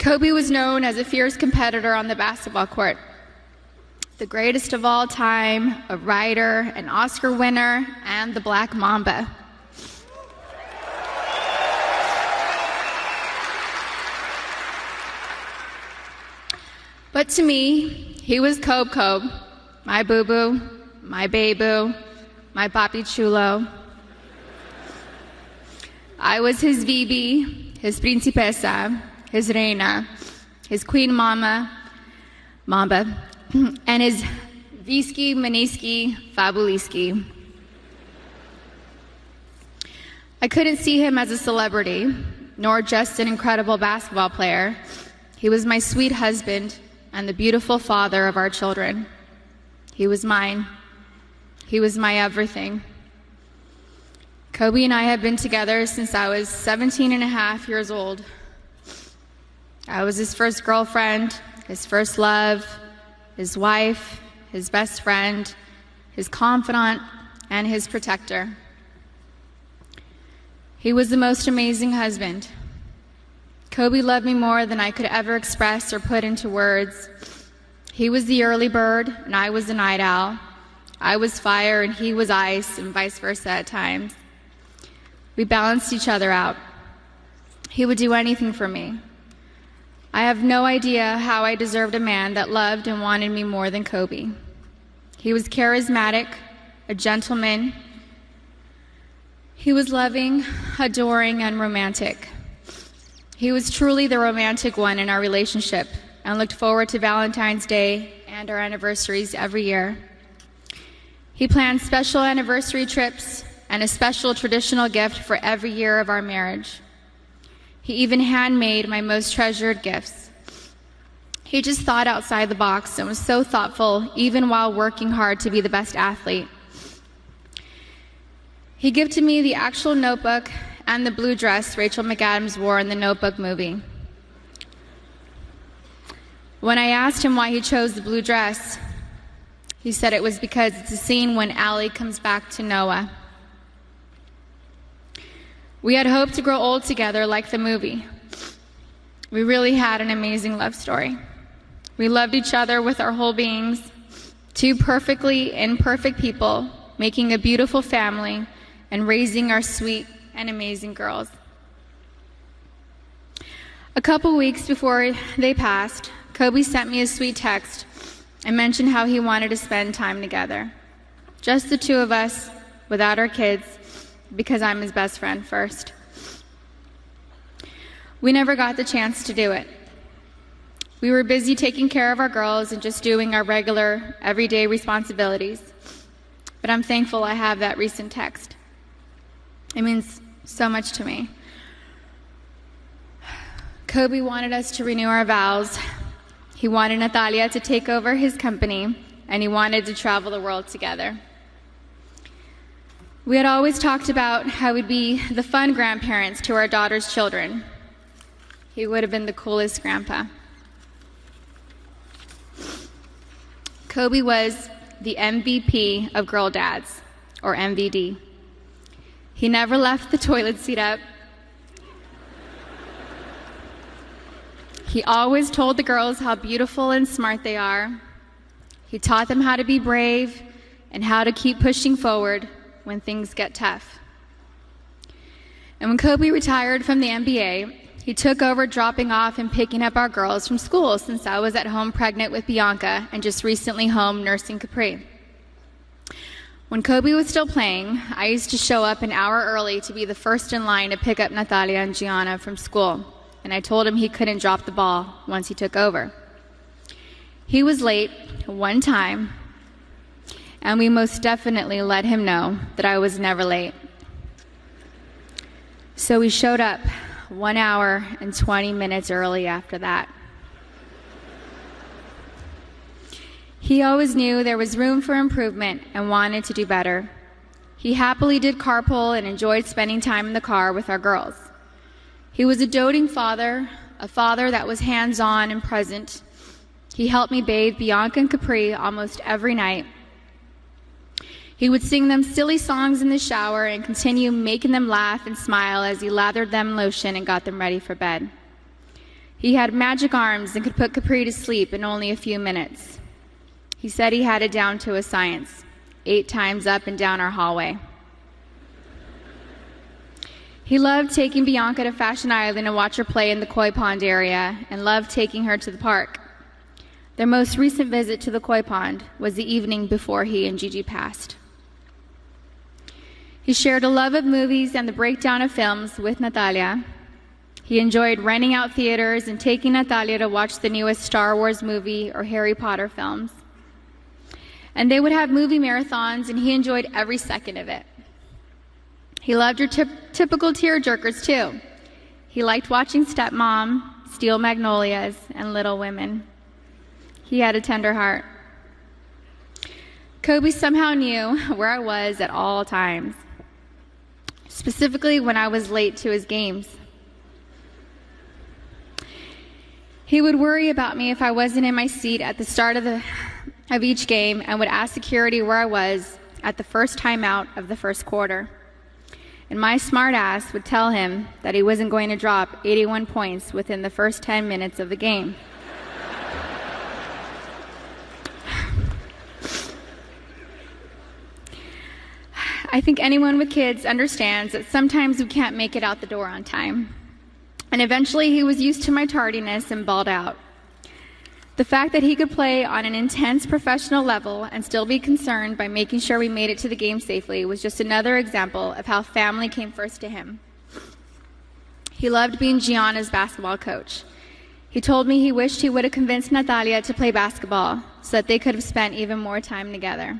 Kobe was known as a fierce competitor on the basketball court. The greatest of all time, a writer, an Oscar winner, and the Black Mamba. But to me, he was Kobe, my boo-boo, my baby, my papi chulo. I was his Vivi, his principessa, his reina, his queen mamba, and his Visky, Maniski, Fabuliski. I couldn't see him as a celebrity, nor just an incredible basketball player. He was my sweet husband and the beautiful father of our children. He was mine. He was my everything. Kobe and I have been together since I was 17 and a half years old. I was his first girlfriend, his first love, his wife, his best friend, his confidant, and his protector. He was the most amazing husband. Kobe loved me more than I could ever express or put into words. He was the early bird, and I was the night owl. I was fire, and he was ice, and vice versa at times. We balanced each other out. He would do anything for me. I have no idea how I deserved a man that loved and wanted me more than Kobe. He was charismatic, a gentleman. He was loving, adoring, and romantic. He was truly the romantic one in our relationship and looked forward to Valentine's Day and our anniversaries every year. He planned special anniversary trips and a special traditional gift for every year of our marriage. He even handmade my most treasured gifts. He just thought outside the box and was so thoughtful, even while working hard to be the best athlete. He gifted me the actual notebook and the blue dress Rachel McAdams wore in the Notebook movie. When I asked him why he chose the blue dress, he said it was because it's a scene when Allie comes back to Noah. We had hoped to grow old together like the movie. We really had an amazing love story. We loved each other with our whole beings, two perfectly imperfect people, making a beautiful family and raising our sweet and amazing girls. A couple weeks before they passed, Kobe sent me a sweet text and mentioned how he wanted to spend time together. Just the two of us, without our kids, because I'm his best friend first. We never got the chance to do it. We were busy taking care of our girls and just doing our regular, everyday responsibilities. But I'm thankful I have that recent text. It means so much to me. Kobe wanted us to renew our vows. He wanted Natalia to take over his company, and he wanted to travel the world together. We had always talked about how we'd be the fun grandparents to our daughter's children. He would have been the coolest grandpa. Kobe was the MVP of girl dads, or MVD. He never left the toilet seat up. He always told the girls how beautiful and smart they are. He taught them how to be brave and how to keep pushing forward when things get tough. And when Kobe retired from the NBA, he took over dropping off and picking up our girls from school, since I was at home pregnant with Bianca and just recently home nursing Capri. When Kobe was still playing, I used to show up an hour early to be the first in line to pick up Natalia and Gianna from school, and I told him he couldn't drop the ball once he took over. He was late one time, and we most definitely let him know that I was never late. So we showed up 1 hour and 20 minutes early after that. He always knew there was room for improvement and wanted to do better. He happily did carpool and enjoyed spending time in the car with our girls. He was a doting father, a father that was hands-on and present. He helped me bathe Bianca and Capri almost every night. He would sing them silly songs in the shower and continue making them laugh and smile as he lathered them in lotion and got them ready for bed. He had magic arms and could put Capri to sleep in only a few minutes. He said he had it down to a science, 8 times up and down our hallway. He loved taking Bianca to Fashion Island and watch her play in the koi pond area, and loved taking her to the park. Their most recent visit to the koi pond was the evening before he and Gigi passed. He shared a love of movies and the breakdown of films with Natalia. He enjoyed renting out theaters and taking Natalia to watch the newest Star Wars movie or Harry Potter films. And they would have movie marathons, and he enjoyed every second of it. He loved your typical tearjerkers, too. He liked watching Stepmom, Steel Magnolias, and Little Women. He had a tender heart. Kobe somehow knew where I was at all times, specifically when I was late to his games. He would worry about me if I wasn't in my seat at the start of each game, and would ask security where I was at the first timeout of the first quarter. And my smart ass would tell him that he wasn't going to drop 81 points within the first 10 minutes of the game. I think anyone with kids understands that sometimes we can't make it out the door on time. And eventually he was used to my tardiness and bawled out. The fact that he could play on an intense professional level and still be concerned by making sure we made it to the game safely was just another example of how family came first to him. He loved being Gianna's basketball coach. He told me he wished he would have convinced Natalia to play basketball so that they could have spent even more time together.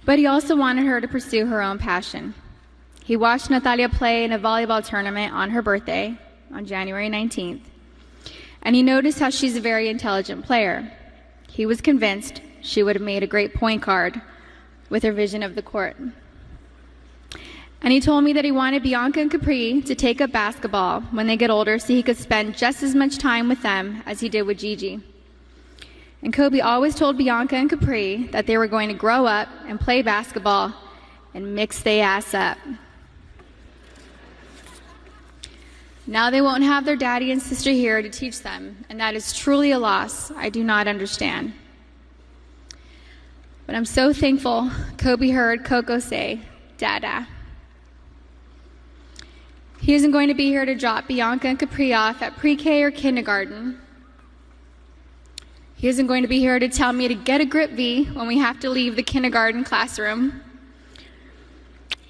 But he also wanted her to pursue her own passion. He watched Natalia play in a volleyball tournament on her birthday, on January 19th. And he noticed how she's a very intelligent player. He was convinced she would have made a great point guard with her vision of the court. And he told me that he wanted Bianca and Capri to take up basketball when they get older so he could spend just as much time with them as he did with Gigi. And Kobe always told Bianca and Capri that they were going to grow up and play basketball and mix they ass up. Now they won't have their daddy and sister here to teach them, and that is truly a loss I do not understand. But I'm so thankful Kobe heard Coco say, Dada. He isn't going to be here to drop Bianca and Capri off at pre-K or kindergarten. He isn't going to be here to tell me to get a grip V when we have to leave the kindergarten classroom,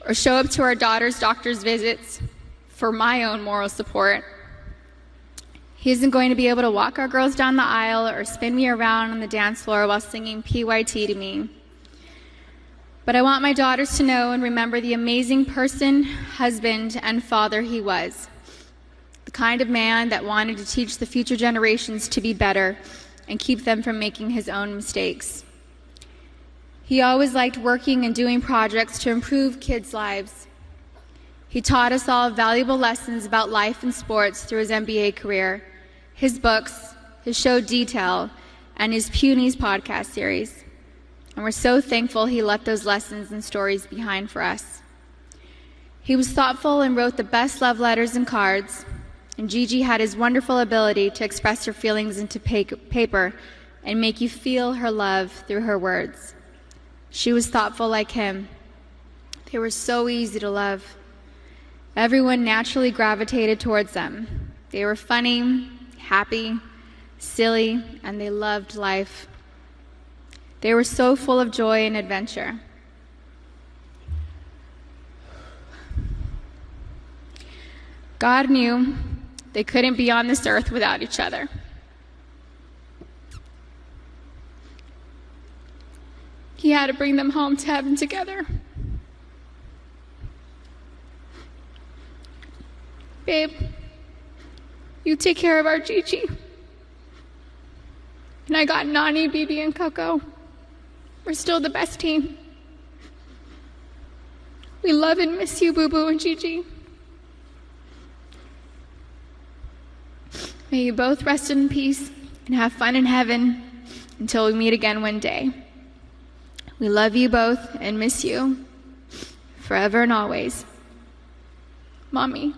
or show up to our daughter's doctor's visits for my own moral support. He isn't going to be able to walk our girls down the aisle or spin me around on the dance floor while singing PYT to me. But I want my daughters to know and remember the amazing person, husband, and father he was. The kind of man that wanted to teach the future generations to be better and keep them from making his own mistakes. He always liked working and doing projects to improve kids' lives. He taught us all valuable lessons about life and sports through his NBA career, his books, his show Detail, and his Punies podcast series. And we're so thankful he left those lessons and stories behind for us. He was thoughtful and wrote the best love letters and cards, and Gigi had his wonderful ability to express her feelings into paper and make you feel her love through her words. She was thoughtful like him. They were so easy to love. Everyone naturally gravitated towards them. They were funny, happy, silly, and they loved life. They were so full of joy and adventure. God knew they couldn't be on this earth without each other. He had to bring them home to heaven together. Babe, you take care of our Gigi. And I got Nani, Bibi, and Coco. We're still the best team. We love and miss you, Boo Boo and Gigi. May you both rest in peace and have fun in heaven until we meet again one day. We love you both and miss you forever and always. Mommy.